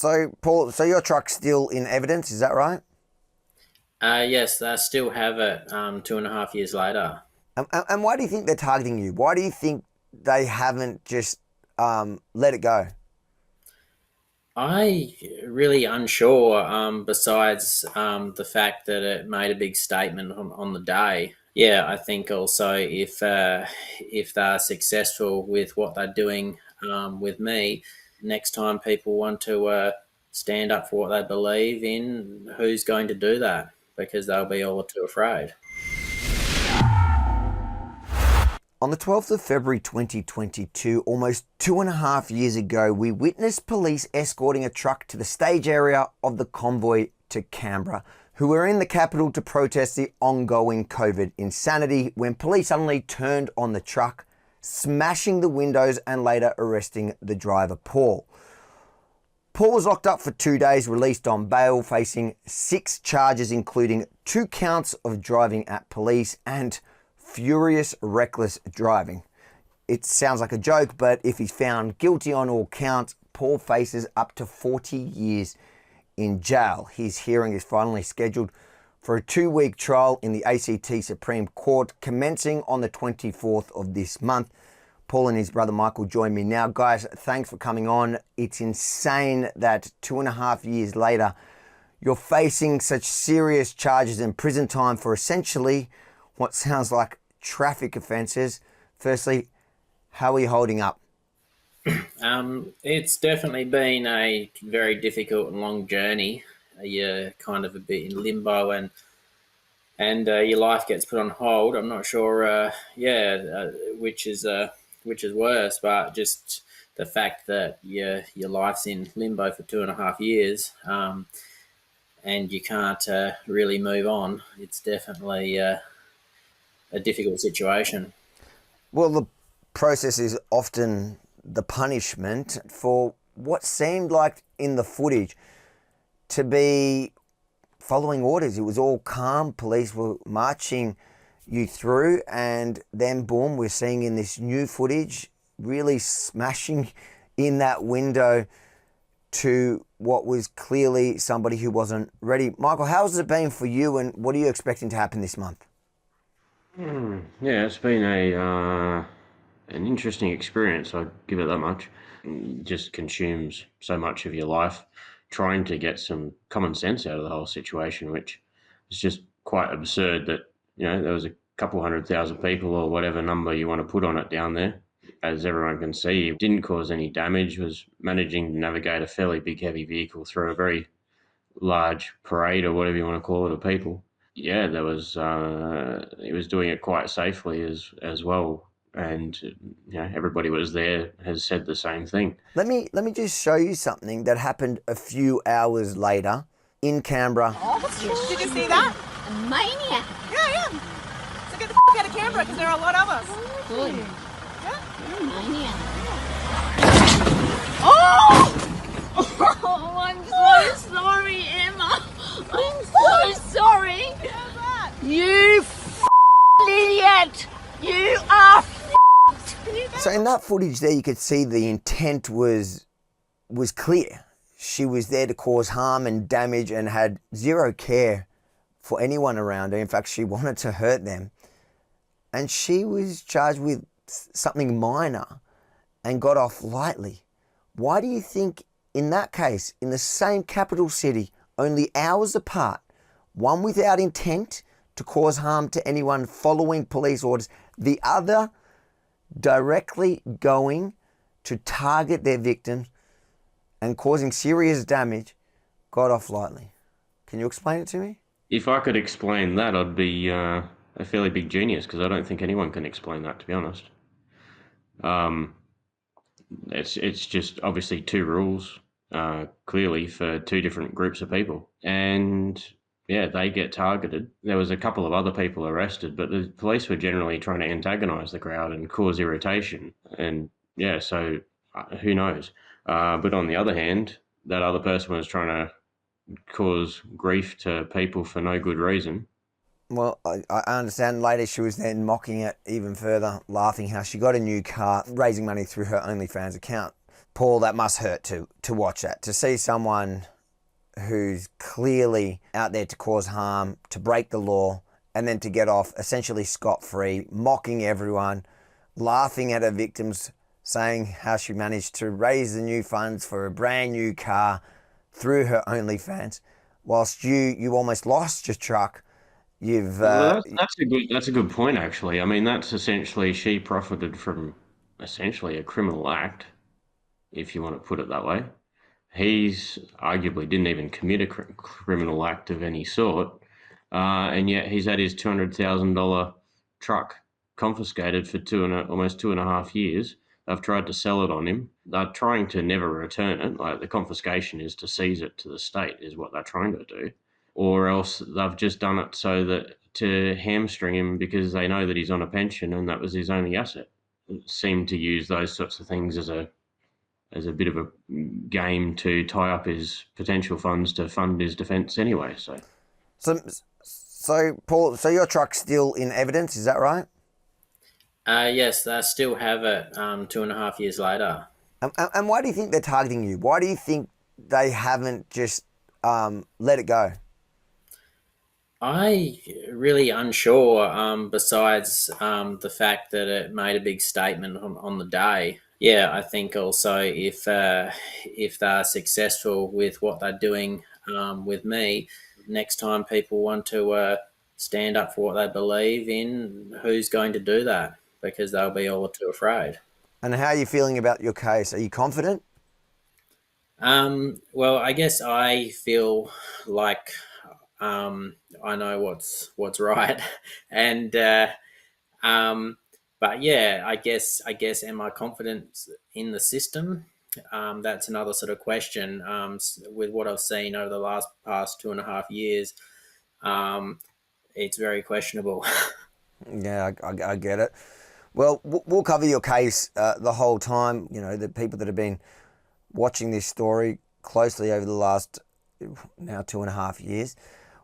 So, Paul, so your truck's still in evidence, is that right? Yes, I still have it 2.5 years later. And why do you think they're targeting you? Why do you think they haven't just let it go? I really unsure. Besides the fact that it made a big statement on the day. Yeah, I think also if they're successful with what they're doing with me, next time people want to stand up for what they believe in, who's going to do that? Because they'll be all too afraid. On the 12th of February 2022, almost 2.5 years ago, we witnessed police escorting a truck to the stage area of the convoy to Canberra, who were in the capital to protest the ongoing COVID insanity, when police suddenly turned on the truck, smashing the windows and later arresting the driver, Paul. Paul was locked up for 2 days, released on bail, facing 6 charges, including 2 counts of driving at police and furious reckless driving. It sounds like a joke, but if he's found guilty on all counts, Paul faces up to 40 years in jail. His hearing is finally scheduled for a 2-week trial in the ACT Supreme Court, commencing on the 24th of this month. Paul and his brother Michael join me now. Guys, thanks for coming on. It's insane that 2.5 years later, you're facing such serious charges and prison time for essentially what sounds like traffic offences. Firstly, how are you holding up? It's definitely been a very difficult and long journey. You're kind of a bit in limbo, and your life gets put on hold. I'm not sure, which is worse, but just the fact that your life's in limbo for 2.5 years, and you can't really move on. It's definitely a difficult situation. Well, the process is often the punishment for what seemed like in the footage to be following orders. It was all calm. Police were marching you through, and then boom, we're seeing in this new footage really smashing in that window to what was clearly somebody who wasn't ready. Michael, how's it been for you, and what are you expecting to happen this month? Yeah, it's been a an interesting experience. I'd give it that much. It just consumes so much of your life, trying to get some common sense out of the whole situation, which is just quite absurd. That there was a couple 100,000 people or whatever number you want to put on it down there. As everyone can see, it didn't cause any damage. Was managing to navigate a fairly big, heavy vehicle through a very large parade or whatever you want to call it of people. Yeah, there was. He was doing it quite safely as well, and everybody was there has said the same thing. Let me just show you something that happened a few hours later in Canberra. Did you see that? A maniac. Yeah. So get the out of Canberra because there are a lot of us. Good. Yeah. You're a maniac. Oh! Oh, I'm so sorry, Emma. I'm so sorry. How's that? You idiot. You are So in that footage there, you could see the intent was clear. She was there to cause harm and damage and had zero care for anyone around her. In fact, she wanted to hurt them. And she was charged with something minor and got off lightly. Why do you think in that case, in the same capital city, only hours apart, one without intent to cause harm to anyone following police orders, the other directly going to target their victims and causing serious damage, got off lightly? Can you explain it to me? If I could explain that, I'd be a fairly big genius, because I don't think anyone can explain that, to be honest. Um, it's just obviously two rules, clearly for two different groups of people, and yeah, they get targeted. There was a couple of other people arrested, but the police were generally trying to antagonise the crowd and cause irritation, and yeah, so who knows? But on the other hand, that other person was trying to cause grief to people for no good reason. Well, I understand later she was then mocking it even further, laughing how she got a new car, raising money through her OnlyFans account. Paul, that must hurt to watch that, to see someone who's clearly out there to cause harm, to break the law, and then to get off essentially scot-free, mocking everyone, laughing at her victims, saying how she managed to raise the new funds for a brand new car through her OnlyFans, whilst you almost lost your truck. Well, that's a good point, actually. I mean, that's essentially she profited from essentially a criminal act, if you want to put it that way. He's arguably didn't even commit a criminal act of any sort, and yet he's had his $200,000 truck confiscated for almost 2.5 years. They've tried to sell it on him. They're trying to never return it. Like, the confiscation is to seize it to the state, is what they're trying to do. Or else they've just done it so that to hamstring him because they know that he's on a pension and that was his only asset. Seem to use those sorts of things as a bit of a game to tie up his potential funds to fund his defence anyway. So Paul, so your truck's still in evidence, is that right? Yes, they still have it 2.5 years later. And why do you think they're targeting you? Why do you think they haven't just let it go? I really unsure. Besides the fact that it made a big statement on the day. Yeah, I think also if they're successful with what they're doing with me, next time people want to stand up for what they believe in, who's going to do that? Because they'll be all too afraid. And how are you feeling about your case? Are you confident? Well, I guess I feel like I know what's right, and but yeah, I guess am I confident in the system? That's another sort of question. With what I've seen over the past 2.5 years, it's very questionable. Yeah, I get it. Well, we'll cover your case the whole time. You know, the people that have been watching this story closely over the last now 2.5 years.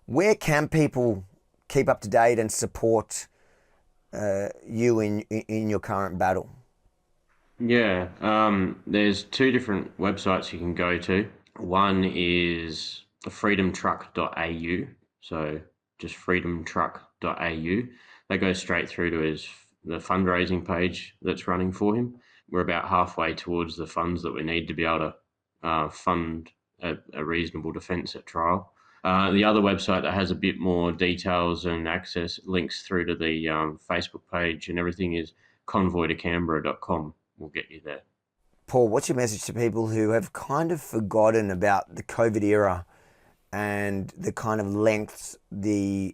Where can people keep up to date and support you in your current battle? Yeah, there's two different websites you can go to. One is freedomtruck.au, so just freedomtruck.au. They go straight through to the fundraising page that's running for him. We're about halfway towards the funds that we need to be able to fund a reasonable defence at trial. The other website that has a bit more details and access links through to the Facebook page and everything is convoytocanberra.com. We'll get you there. Paul, what's your message to people who have kind of forgotten about the COVID era and the kind of lengths the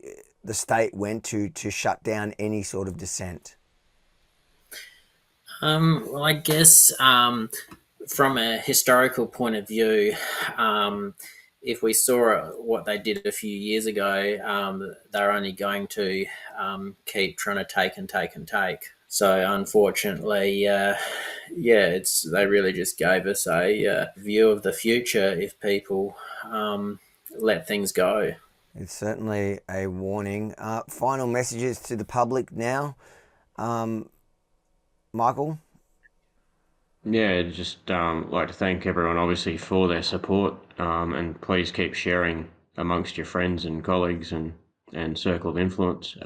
state went to shut down any sort of dissent? Well, I guess from a historical point of view, if we saw what they did a few years ago, they're only going to keep trying to take and take and take. So unfortunately, they really just gave us a view of the future if people let things go. It's certainly a warning. Final messages to the public now. Michael? Yeah, just like to thank everyone, obviously, for their support, and please keep sharing amongst your friends and colleagues and circle of influence.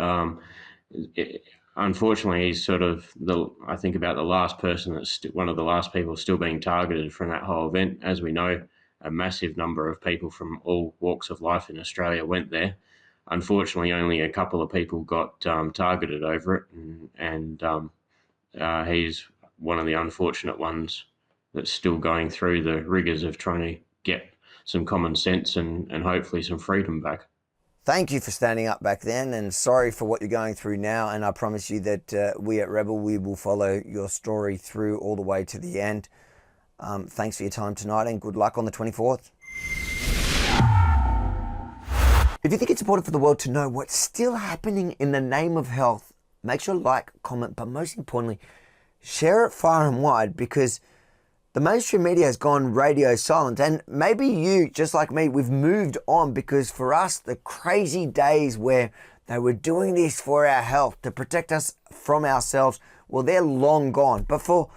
Unfortunately, he's sort of I think about the last person that's one of the last people still being targeted from that whole event. As we know, a massive number of people from all walks of life in Australia went there. Unfortunately, only a couple of people got targeted over it, and he's one of the unfortunate ones that's still going through the rigours of trying to get some common sense and hopefully some freedom back. Thank you for standing up back then, and sorry for what you're going through now. And I promise you that we at Rebel, we will follow your story through all the way to the end. Thanks for your time tonight, and good luck on the 24th. If you think it's important for the world to know what's still happening in the name of health, make sure to like, comment, but most importantly, share it far and wide, because the mainstream media has gone radio silent. And maybe you, just like me, we've moved on, because for us, the crazy days where they were doing this for our health, to protect us from ourselves, well, they're long gone. But for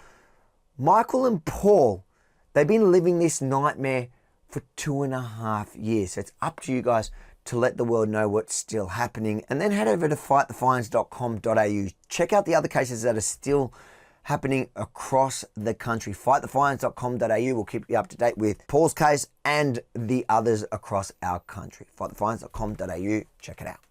Michael and Paul, They've been living this nightmare for 2.5 years. So it's up to you guys to let the world know what's still happening. And then head over to fightthefines.com.au. Check out the other cases that are still happening across the country. Fightthefines.com.au will keep you up to date with Paul's case and the others across our country. Fightthefines.com.au. Check it out.